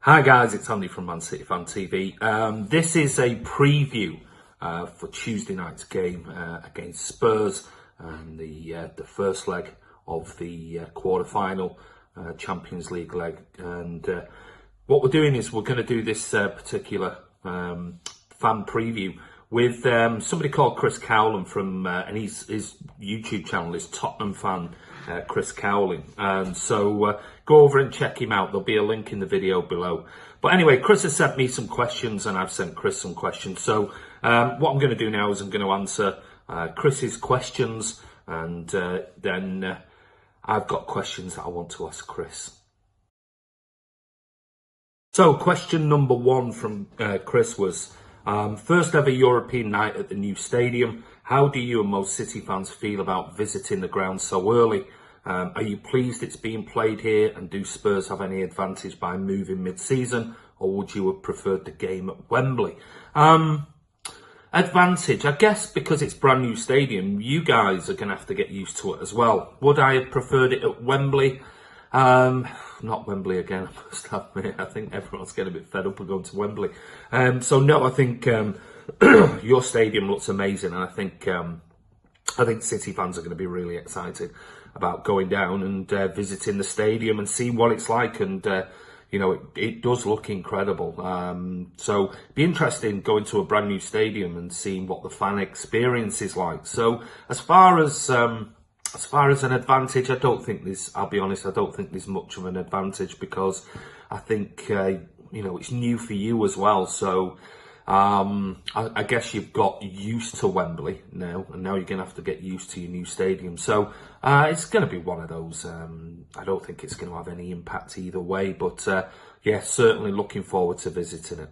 Hi guys, it's Andy from Man City Fan TV. This is a preview for Tuesday night's game against Spurs and the first leg of the quarter-final Champions League leg. And what we're doing is we're going to do this particular fan preview with somebody called Chris Cowlin from, and his YouTube channel is Tottenham fan Chris Cowlin. And so go over and check him out. There'll be a link in the video below. But anyway, Chris has sent me some questions and I've sent Chris some questions. So what I'm going to do now is I'm going to answer Chris's questions, and then I've got questions that I want to ask Chris. So question number one from Chris was, first ever European night at the new stadium. How do you and most City fans feel about visiting the ground so early? Are you pleased it's being played here, and do Spurs have any advantage by moving mid-season, or would you have preferred the game at Wembley? Advantage, I guess, because it's brand new stadium, you guys are going to have to get used to it as well. Would I have preferred it at Wembley? Not Wembley again, I must admit. I think everyone's getting a bit fed up of going to Wembley. So no, I think your stadium looks amazing, and I think City fans are going to be really excited about going down and visiting the stadium and seeing what it's like. And you know, it does look incredible. So it'd be interesting going to a brand new stadium and seeing what the fan experience is like. So as far as an advantage, I don't think there's, I'll be honest, I don't think there's much of an advantage, because I think, you know, it's new for you as well. So I guess you've got used to Wembley now, and now you're going to have to get used to your new stadium. So it's going to be one of those. I don't think it's going to have any impact either way, but yeah, certainly looking forward to visiting it.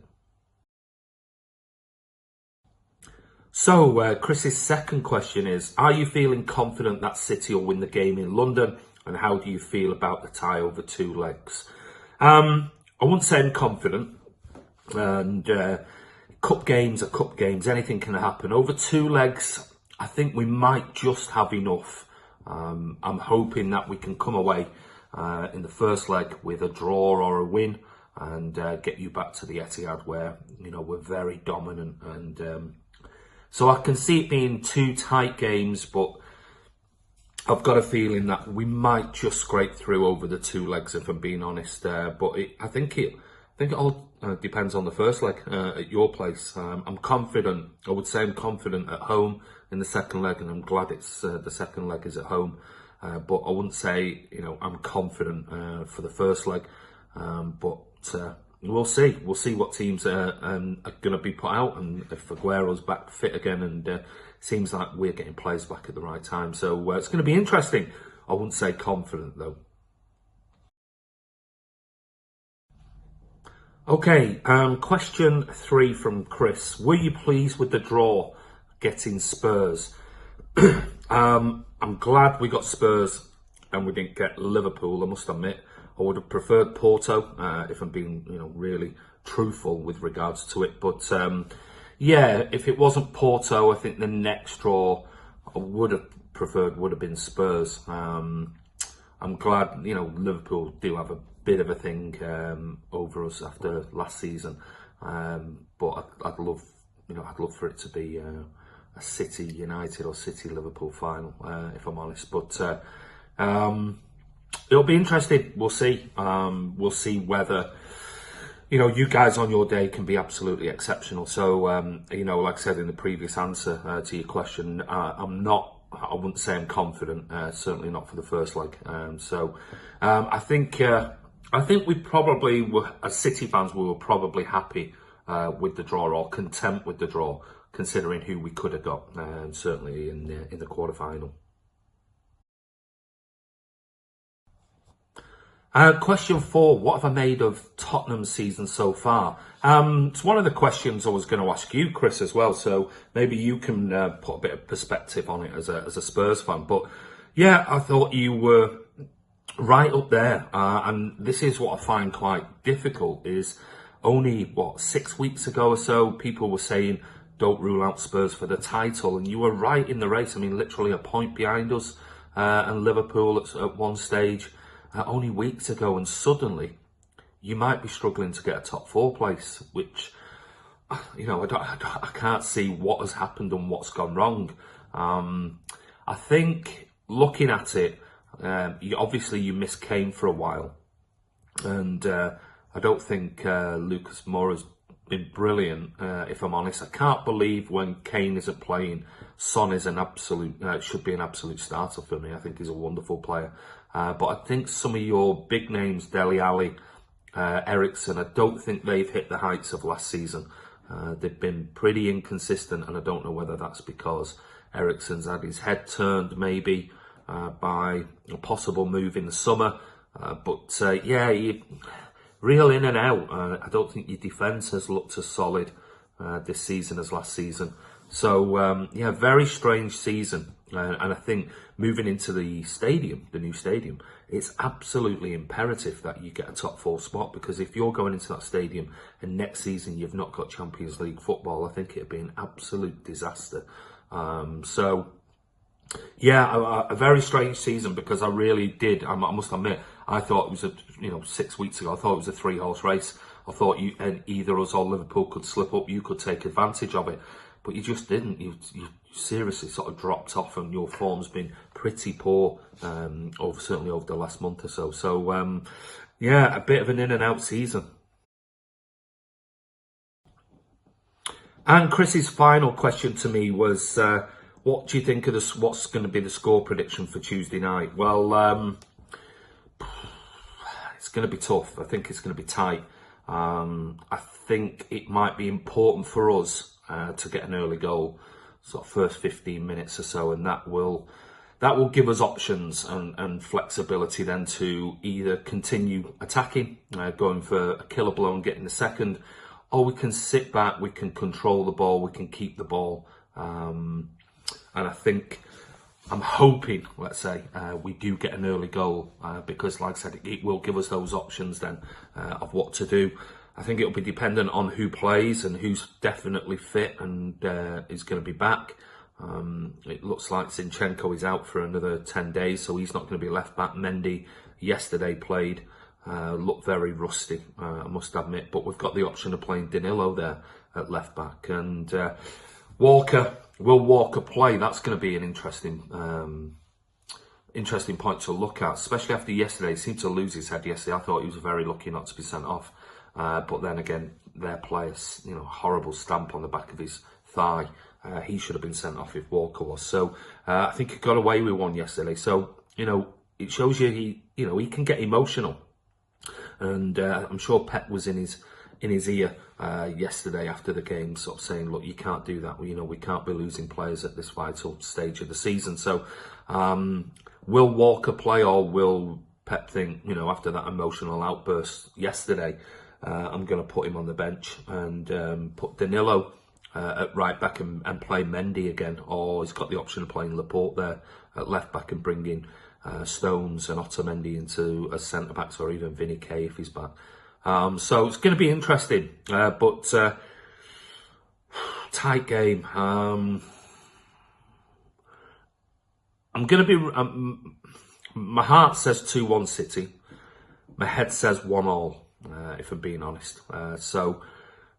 So Chris's second question is, are you feeling confident that City will win the game in London, and how do you feel about the tie over two legs? I wouldn't say I'm confident, and cup games are cup games, anything can happen. Over two legs, I think we might just have enough. I'm hoping that we can come away in the first leg with a draw or a win, and get you back to the Etihad, where, you know, we're very dominant. And so I can see it being two tight games, but I've got a feeling that we might just scrape through over the two legs, if I'm being honest. But I think it all depends on the first leg at your place. I'm confident. I would say I'm confident at home in the second leg, and I'm glad it's the second leg is at home. But I wouldn't say, you know, I'm confident for the first leg. But we'll see. We'll see what teams are going to be put out, and if Aguero's back fit again, and seems like we're getting players back at the right time. So it's going to be interesting. I wouldn't say confident though. Okay, question 3 from Chris. Were you pleased with the draw getting Spurs? I'm glad we got Spurs and we didn't get Liverpool, I must admit. I would have preferred Porto, if I'm being, you know, really truthful with regards to it. But yeah, if it wasn't Porto, I think the next draw I would have preferred would have been Spurs. I'm glad, you know, Liverpool do have a bit of a thing over us after last season, but I'd love for it to be a City United or City Liverpool final, if I'm honest. But it'll be interesting. We'll see. We'll see whether, you know, you guys on your day can be absolutely exceptional. So you know, like I said in the previous answer to your question, I wouldn't say I'm confident, certainly not for the first leg. So I think we probably were, as City fans, we were probably happy with the draw, or content with the draw, considering who we could have got, certainly in the quarter-final. Question 4, what have I made of Tottenham's season so far? It's one of the questions I was going to ask you, Chris, as well, so maybe you can put a bit of perspective on it as a Spurs fan. But yeah, I thought you were right up there, and this is what I find quite difficult, is only, 6 weeks ago or so, people were saying, don't rule out Spurs for the title, and you were right in the race. I mean, literally a point behind us, and Liverpool at one stage, only weeks ago, and suddenly you might be struggling to get a top 4 place, which, I can't see what has happened and what's gone wrong. I think looking at it, you missed Kane for a while, and I don't think Lucas Moura's been brilliant. If I'm honest, I can't believe when Kane isn't playing, Son is an absolute should be an absolute starter for me. I think he's a wonderful player, but I think some of your big names, Dele Alli, Eriksen, I don't think they've hit the heights of last season. They've been pretty inconsistent, and I don't know whether that's because Eriksen's had his head turned maybe by a possible move in the summer. You real in and out. I don't think your defence has looked as solid this season as last season. So, very strange season. And I think moving into the new stadium, it's absolutely imperative that you get a top 4 spot, because if you're going into that stadium and next season you've not got Champions League football, I think it'd be an absolute disaster. A very strange season, because I really did. I must admit, I thought it was 6 weeks ago, I thought it was a 3-horse race. I thought either us or Liverpool could slip up, you could take advantage of it, but you just didn't. You seriously sort of dropped off, and your form's been pretty poor, certainly over the last month or so. So, a bit of an in and out season. And Chris's final question to me was, what do you think of what's going to be the score prediction for Tuesday night? Well, it's going to be tough. I think it's going to be tight. I think it might be important for us to get an early goal, sort of first 15 minutes or so, and that will give us options and flexibility then to either continue attacking, going for a killer blow and getting the second, or we can sit back, we can control the ball, we can keep the ball. And I think, I'm hoping, let's say, we do get an early goal, because, like I said, it will give us those options then of what to do. I think it'll be dependent on who plays and who's definitely fit and is going to be back. It looks like Zinchenko is out for another 10 days, so he's not going to be left back. Mendy yesterday played, looked very rusty, I must admit, but we've got the option of playing Danilo there at left back. And will Walker play? That's going to be an interesting point to look at, especially after yesterday. He seemed to lose his head yesterday. I thought he was very lucky not to be sent off. But then again, their players, horrible stamp on the back of his thigh. He should have been sent off if Walker was. So I think he got away with one yesterday. So, it shows you he can get emotional. And I'm sure Pep was in his ear yesterday after the game, sort of saying, look, you can't do that. We can't be losing players at this vital stage of the season. So will Walker play, or will Pep think, after that emotional outburst yesterday, I'm going to put him on the bench and put Danilo at right back and play Mendy again, or he's got the option of playing Laporte there at left back and bringing Stones and Otamendi into as centre backs, or even Vinny Kay if he's back. So it's going to be interesting, but tight game. I'm going to be. My heart says 2-1 City. My head says 1-1. If I'm being honest. So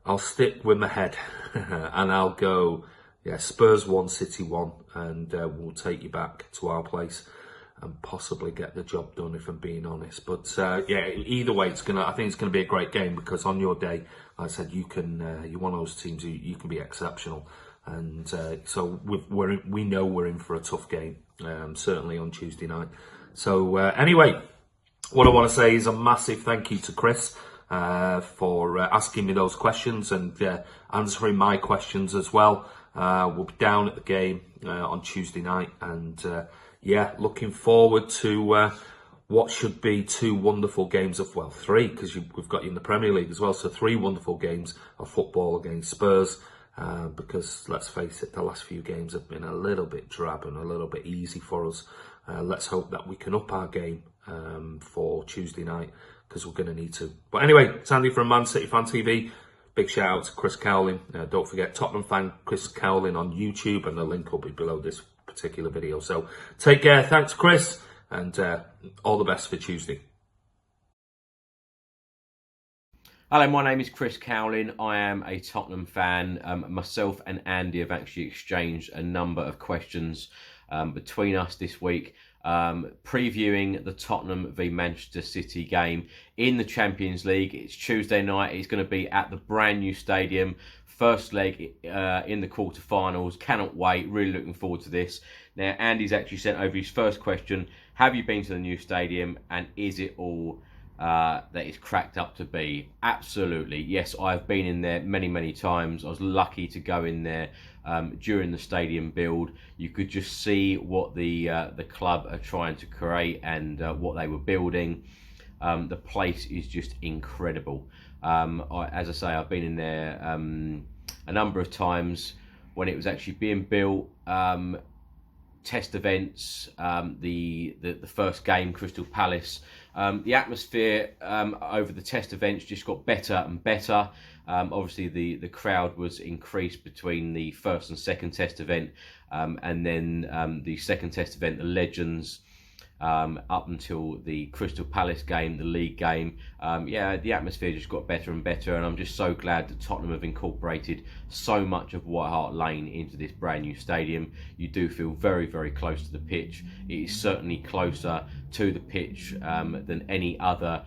I'll stick with my head and I'll go, Spurs 1, City 1, and we'll take you back to our place and possibly get the job done, if I'm being honest. But either way, I think it's gonna be a great game, because on your day, like I said, you're one of those teams who you can be exceptional, and so we know we're in for a tough game, certainly on Tuesday night. So anyway. What I want to say is a massive thank you to Chris for asking me those questions and answering my questions as well. We'll be down at the game on Tuesday night, and looking forward to what should be 2 wonderful games of, 3, because we've got you in the Premier League as well, so 3 wonderful games of football against Spurs, because let's face it, the last few games have been a little bit drab and a little bit easy for us. Let's hope that we can up our game for Tuesday night, because we're going to need to. But anyway, it's Andy from Man City Fan TV. Big shout out to Chris Cowlin. Don't forget, Tottenham fan Chris Cowlin on YouTube, and the link will be below this particular video. So take care. Thanks, Chris, and all the best for Tuesday. Hello, my name is Chris Cowlin. I am a Tottenham fan. Myself and Andy have actually exchanged a number of questions between us this week, previewing the Tottenham v Manchester City game in the Champions League. It's Tuesday night. It's going to be at the brand new stadium. First leg in the quarterfinals. Cannot wait. Really looking forward to this. Now, Andy's actually sent over his first question. Have you been to the new stadium, and is it all that it's cracked up to be? Absolutely, yes. I've been in there many times. I was lucky to go in there during the stadium build. You could just see what the club are trying to create and what they were building. The place is just incredible. As I say, I've been in there a number of times when it was actually being built. Test events, the first game, Crystal Palace. The atmosphere over the test events just got better and better. Obviously, the crowd was increased between the first and second test event, and then the second test event, the Legends, up until the Crystal Palace game, the league game. The atmosphere just got better and better, and I'm just so glad that Tottenham have incorporated so much of White Hart Lane into this brand new stadium. You do feel very close to the pitch. It is certainly closer to the pitch than any other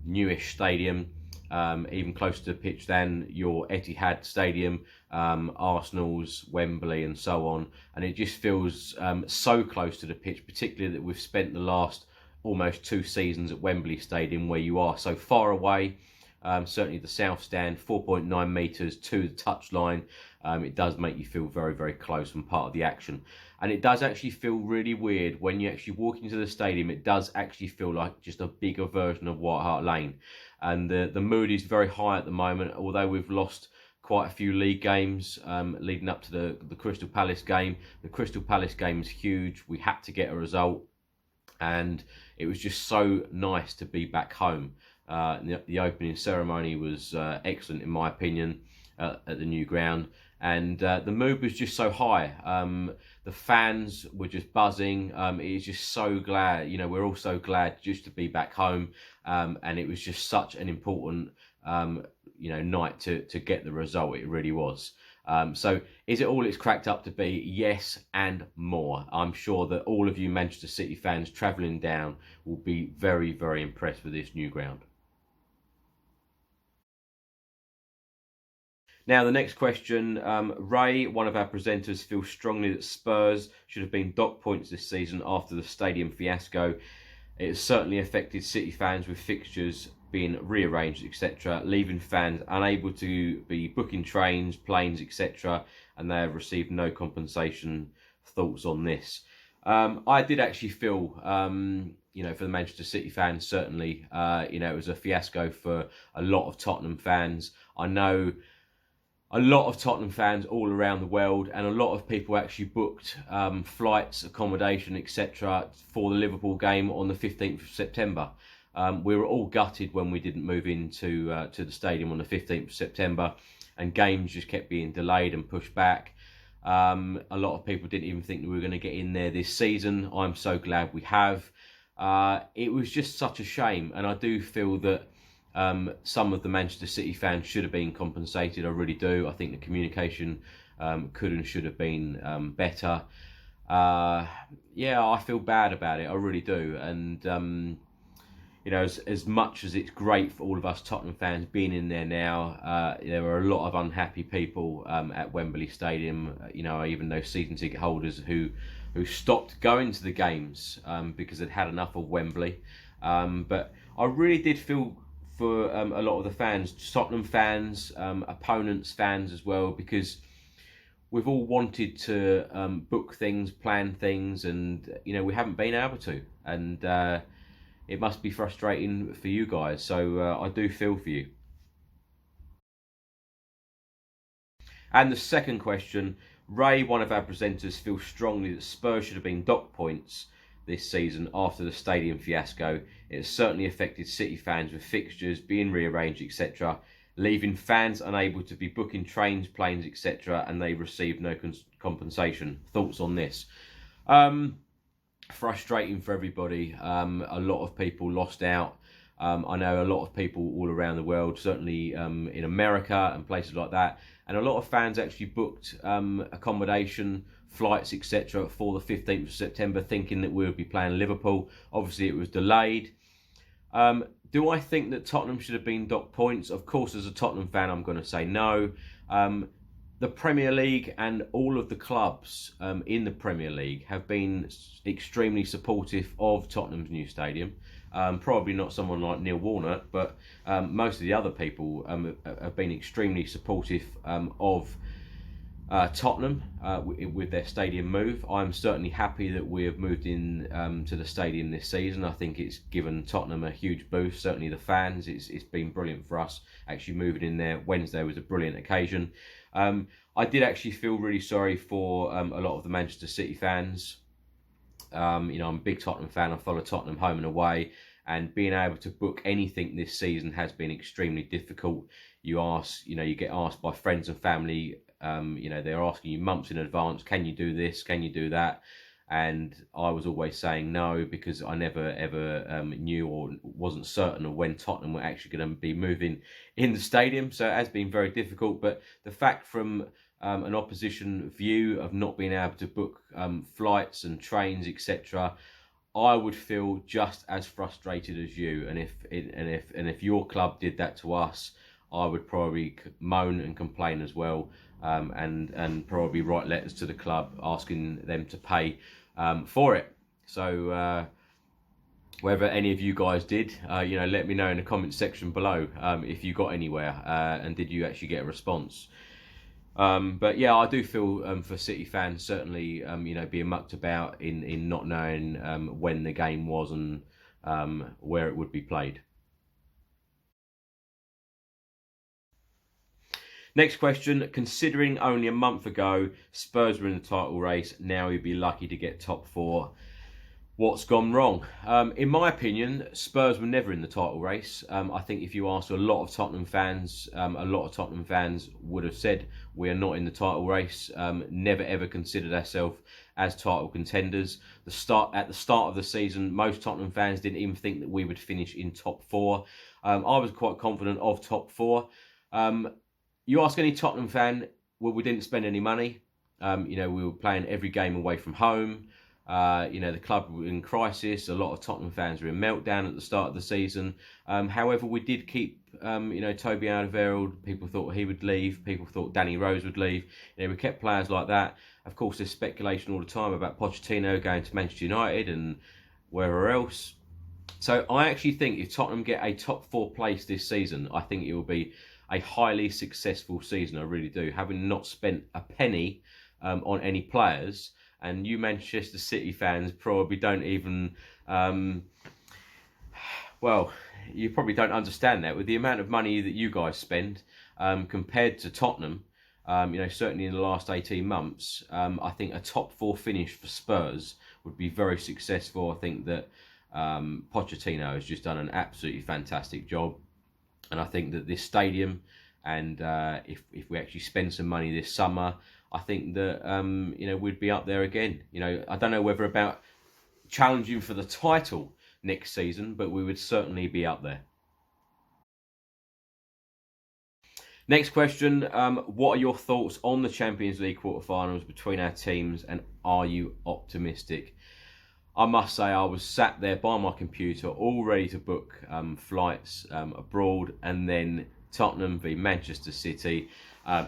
newish stadium. Even closer to the pitch than your Etihad Stadium, Arsenal's, Wembley, and so on. And it just feels so close to the pitch, particularly that we've spent the last almost 2 seasons at Wembley Stadium, where you are so far away. Certainly the south stand, 4.9 metres to the touchline. It does make you feel very close and part of the action. And it does actually feel really weird when you actually walk into the stadium. It does actually feel like just a bigger version of White Hart Lane. And the mood is very high at the moment, although we've lost quite a few league games leading up to the Crystal Palace game. The Crystal Palace game is huge. We had to get a result, and it was just so nice to be back home. The opening ceremony was excellent, in my opinion, at the new ground. And the mood was just so high. The fans were just buzzing. It's just so glad, we're all so glad just to be back home. And it was just such an important, night to get the result. It really was. So is it all it's cracked up to be? Yes, and more. I'm sure that all of you Manchester City fans travelling down will be very impressed with this new ground. Now, the next question, Ray, one of our presenters, feels strongly that Spurs should have been docked points this season after the stadium fiasco. It has certainly affected City fans with fixtures being rearranged, etc., leaving fans unable to be booking trains, planes, etc., and they have received no compensation. Thoughts on this? I did actually feel, for the Manchester City fans, certainly, it was a fiasco for a lot of Tottenham fans. I know a lot of Tottenham fans all around the world, and a lot of people actually booked flights, accommodation, etc. for the Liverpool game on the 15th of September. We were all gutted when we didn't move into to the stadium on the 15th of September, and games just kept being delayed and pushed back. A lot of people didn't even think that we were going to get in there this season. I'm so glad we have. It was just such a shame, and I do feel that some of the Manchester City fans should have been compensated. I really do. I think the communication could and should have been better. I feel bad about it. I really do. And as much as it's great for all of us Tottenham fans being in there now, there were a lot of unhappy people at Wembley Stadium. I even know season ticket holders who stopped going to the games because they'd had enough of Wembley. But I really did feel for a lot of the fans, Tottenham fans, opponents fans as well, because we've all wanted to book things, plan things, and we haven't been able to, and it must be frustrating for you guys. So I do feel for you. And the second question, Ray, one of our presenters, feels strongly that Spurs should have been docked points this season after the stadium fiasco. It has certainly affected City fans with fixtures being rearranged, etc., leaving fans unable to be booking trains, planes, etc., and they received no compensation. Thoughts on this? Frustrating for everybody. A lot of people lost out. I know a lot of people all around the world, certainly in America and places like that, and a lot of fans actually booked accommodation, flights, etc. for the 15th of September, thinking that we would be playing Liverpool. Obviously, it was delayed. Do I think that Tottenham should have been docked points? Of course, as a Tottenham fan, I'm going to say no. The Premier League and all of the clubs in the Premier League have been extremely supportive of Tottenham's new stadium. Probably not someone like Neil Warnock, but most of the other people have been extremely supportive of Tottenham with their stadium move. I'm certainly happy that we have moved in to the stadium this season. I think it's given Tottenham a huge boost. Certainly the fans, it's been brilliant for us. Actually moving in there Wednesday was a brilliant occasion. I did actually feel really sorry for a lot of the Manchester City fans. I'm a big Tottenham fan. I follow Tottenham home and away, and being able to book anything this season has been extremely difficult. You get asked by friends and family. They're asking you months in advance, can you do this, can you do that? And I was always saying no, because I never ever knew or wasn't certain of when Tottenham were actually going to be moving in the stadium. So it has been very difficult. But the fact from an opposition view of not being able to book flights and trains, etc., I would feel just as frustrated as you. And if your club did that to us, I would probably moan and complain as well, and probably write letters to the club asking them to pay for it. So whether any of you guys did, let me know in the comment section below if you got anywhere and did you actually get a response. But yeah, I do feel for City fans, certainly, being mucked about in not knowing when the game was and where it would be played. Next question. Considering only a month ago Spurs were in the title race, now you'd be lucky to get top four. What's gone wrong? In my opinion, Spurs were never in the title race. I think if you ask a lot of Tottenham fans, would have said we are not in the title race. Never ever considered ourselves as title contenders. At the start of the season, most Tottenham fans didn't even think that we would finish in top four. I was quite confident of top four. You ask any Tottenham fan, well, we didn't spend any money. We were playing every game away from home. The club were in crisis. A lot of Tottenham fans were in meltdown at the start of the season. However, we did keep, Toby Alderweireld. People thought he would leave. People thought Danny Rose would leave. We kept players like that. Of course, there's speculation all the time about Pochettino going to Manchester United and wherever else. So I actually think if Tottenham get a top four place this season, I think it will be a highly successful season. I really do. Having not spent a penny on any players. And you Manchester City fans probably don't even, you probably don't understand that. With the amount of money that you guys spend compared to Tottenham, certainly in the last 18 months, I think a top four finish for Spurs would be very successful. I think that Pochettino has just done an absolutely fantastic job. And I think that this stadium, and if we actually spend some money this summer, I think that we'd be up there again. I don't know whether about challenging for the title next season, but we would certainly be up there. Next question. What are your thoughts on the Champions League quarterfinals between our teams, and are you optimistic? I must say I was sat there by my computer all ready to book flights abroad, and then Tottenham v Manchester City.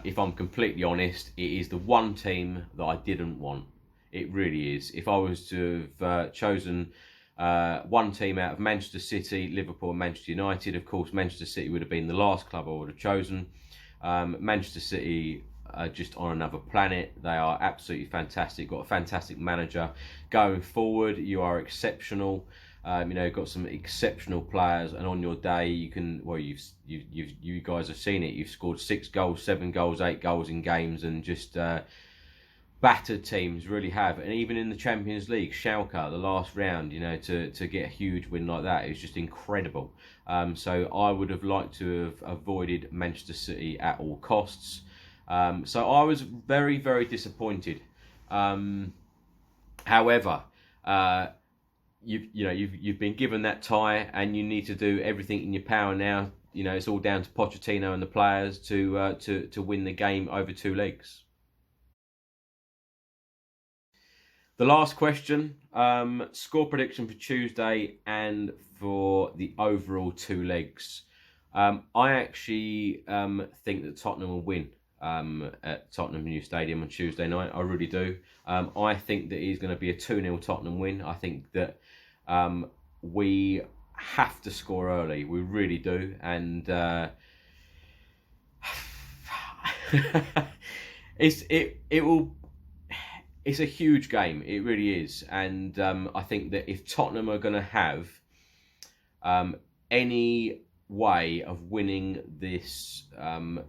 If I'm completely honest, it is the one team that I didn't want. It really is. If I was to have chosen one team out of Manchester City, Liverpool and Manchester United, of course Manchester City would have been the last club I would have chosen. Manchester City are just on another planet. They are absolutely fantastic. Got a fantastic manager. Going forward, you are exceptional. Got some exceptional players, and on your day, you can. Well, you guys have seen it. You've scored 6 goals, 7 goals, 8 goals in games, and just battered teams really have. And even in the Champions League, Schalke, the last round, to get a huge win like that is just incredible. So I would have liked to have avoided Manchester City at all costs. So I was very, very disappointed. However, you've been given that tie, and you need to do everything in your power now. It's all down to Pochettino and the players to win the game over 2 legs. The last question, score prediction for Tuesday and for the overall 2 legs. I actually think that Tottenham will win at Tottenham New Stadium on Tuesday night. I really do. I think that it's going to be a 2-0 Tottenham win. I think that we have to score early. We really do. And it's a huge game. It really is. And I think that if Tottenham are going to have any way of winning this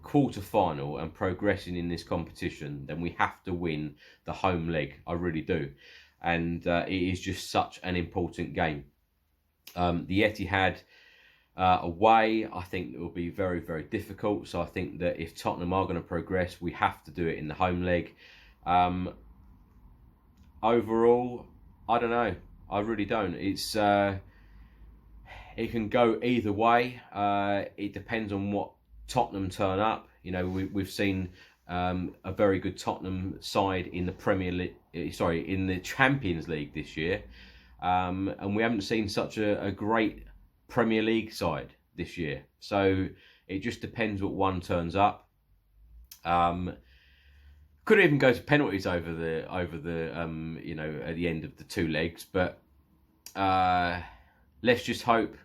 quarter-final and progressing in this competition, then we have to win the home leg. I really do. And it is just such an important game. The Etihad away, I think it will be very, very difficult. So I think that if Tottenham are going to progress, we have to do it in the home leg. Overall, I don't know. I really don't. It can go either way. It depends on what Tottenham turn up. We've seen a very good Tottenham side in the in the Champions League this year, and we haven't seen such a great Premier League side this year. So it just depends what one turns up. Could even go to penalties over the at the end of the 2 legs, but let's just hope